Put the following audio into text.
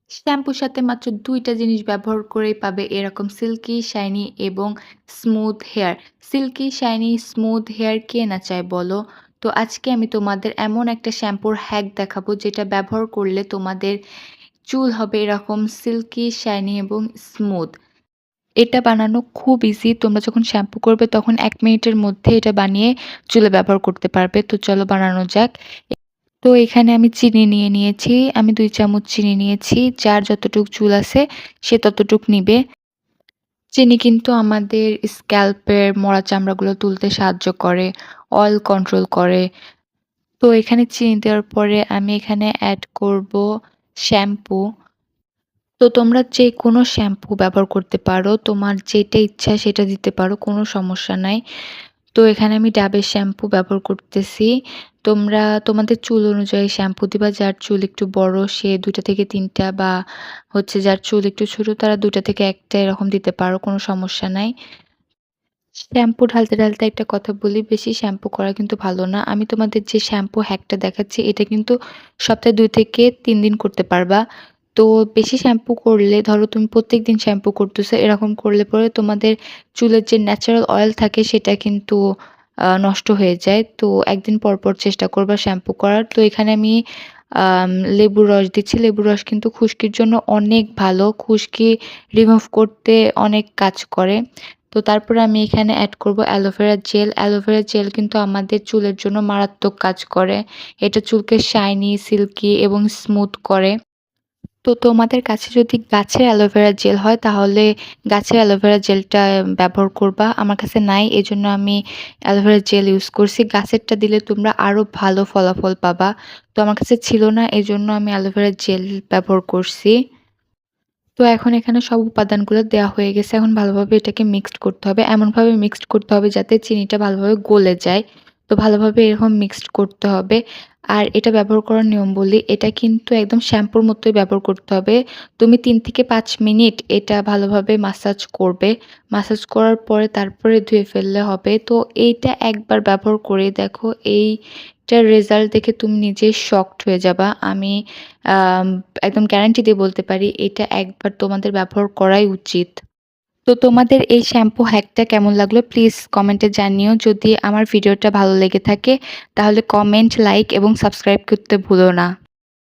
শ্যাম্পুর সাথে মাত্র ২ টা জিনিস ব্যবহার করেই পাবে এরকম সিল্কি, শাইনি এবং smooth hair. Silky, shiny, smooth hair কে না চায় বলো? তো আজকে আমি তোমাদের এমন একটা শ্যাম্পুর হ্যাক দেখাবো যেটা ব্যবহার করলে তোমাদের চুল হবে এরকম সিল্কি, শাইনি এবং স্মুথ। এটা বানানো খুব ইজি। তোমরা যখন শ্যাম্পু করবে তখন ১ মিনিটের মধ্যে এটা বানিয়ে চুলে ব্যবহার করতে পারবে। তো চলো বানানো যাক। তো এখানে আমি চিনি নিয়ে নিয়েছি। আমি ২ চামচ চিনি নিয়েছি। যার যতটুক চুল আছে সে ততটুক নিবে। চিনি কিন্তু আমাদের স্ক্যাল্পের মরা চামড়াগুলো তুলতে সাহায্য করে, অয়েল কন্ট্রোল করে। তো এখানে চিনি দেওয়ার পরে আমি এখানে এড করব শ্যাম্পু। তো তোমরা যেকোনো শ্যাম্পু ব্যবহার করতে পারো। তোমার যেটা ইচ্ছা সেটা দিতে পারো, কোনো সমস্যা নাই। তো এখানে আমি ডাবের শ্যাম্পু ব্যবহার করতেছি। তোমরা তোমাদের চুল অনুযায়ী শ্যাম্পু দিবা। যার চুল একটু বড় সে ২ টা থেকে ৩ টা বা হচ্ছে যার চুল একটু ছোট তারা ২ টা থেকে ১ টা এরকম দিতে পারো, কোনো সমস্যা নাই। শ্যাম্পু ঢালতে একটা কথা বলি, বেশি শ্যাম্পু করা কিন্তু ভালো না। আমি তোমাদের যে শ্যাম্পু হ্যাকটা দেখাচ্ছি এটা কিন্তু সপ্তাহে ২ থেকে ৩ দিন করতে পারবা। তো বেশি শ্যাম্পু করলে ধরো তুমি প্রত্যেকদিন শ্যাম্পু করতেছো, এরকম করলে পরে তোমাদের চুলের যে ন্যাচারাল অয়েল থাকে সেটা কিন্তু নষ্ট হয়ে যায়। তো একদিন পর চেষ্টা করবা শ্যাম্পু করার। তো এখানে আমি আম লেবুর রস দিচ্ছি। লেবুর রস কিন্তু খুশকির জন্য অনেক ভালো। খুশকি রিমুভ করতে অনেক কাজ করে। তো তারপরে আমি এখানে এড করব অ্যালোভেরা জেল। অ্যালোভেরা জেল কিন্তু আমাদের চুলের জন্য মারাত্মক কাজ করে। এটা চুলকে শাইনি, সিল্কি এবং স্মুথ করে। তো তোমাদের কাছে যদি গাছের অ্যালোভেরা জেল হয় তাহলে গাছের অ্যালোভেরা জেলটা ব্যবহার করবা। আমার কাছে নাই এজন্য আমি অ্যালোভেরা জেল ইউজ করছি। গাছেরটা দিলে তোমরা আরো ভালো ফলাফল পাবা। তো আমার কাছে ছিল না এজন্য আমি অ্যালোভেরা জেল ব্যবহার করছি। তো এখন এখানে সব উপাদানগুলো দেওয়া হয়ে গেছে। এখন ভালোভাবে এটাকে মিক্সড করতে হবে। এমনভাবে মিক্সড করতে হবে যাতে চিনিটা ভালোভাবে গলে যায়। তো ভালোভাবে এরকম মিক্সড করতে হবে। আর এটা ব্যবহার করার নিয়ম বলি, এটা কিন্তু একদম শ্যাম্পুর মতোই ব্যবহার করতে হবে। তুমি ৩ থেকে ৫ মিনিট এটা ভালোভাবে মাসাজ করবে। মাসাজ করার পরে তারপরে ধুয়ে ফেললে হবে। তো এইটা একবার ব্যবহার করে দেখো। এইটার রেজাল্ট দেখে তুমি নিজেই শকড হয়ে যাবা। আমি আম একদম গ্যারান্টি দিয়ে বলতে পারি এটা একবার তোমাদের ব্যবহার করাই উচিত। তো তোমাদের এই শ্যাম্পু হ্যাকটা কেমন লাগলো প্লিজ কমেন্টে জানিও। যদি আমার ভিডিওটা ভালো লেগে থাকে তাহলে কমেন্ট, লাইক এবং সাবস্ক্রাইব করতে ভুলো না।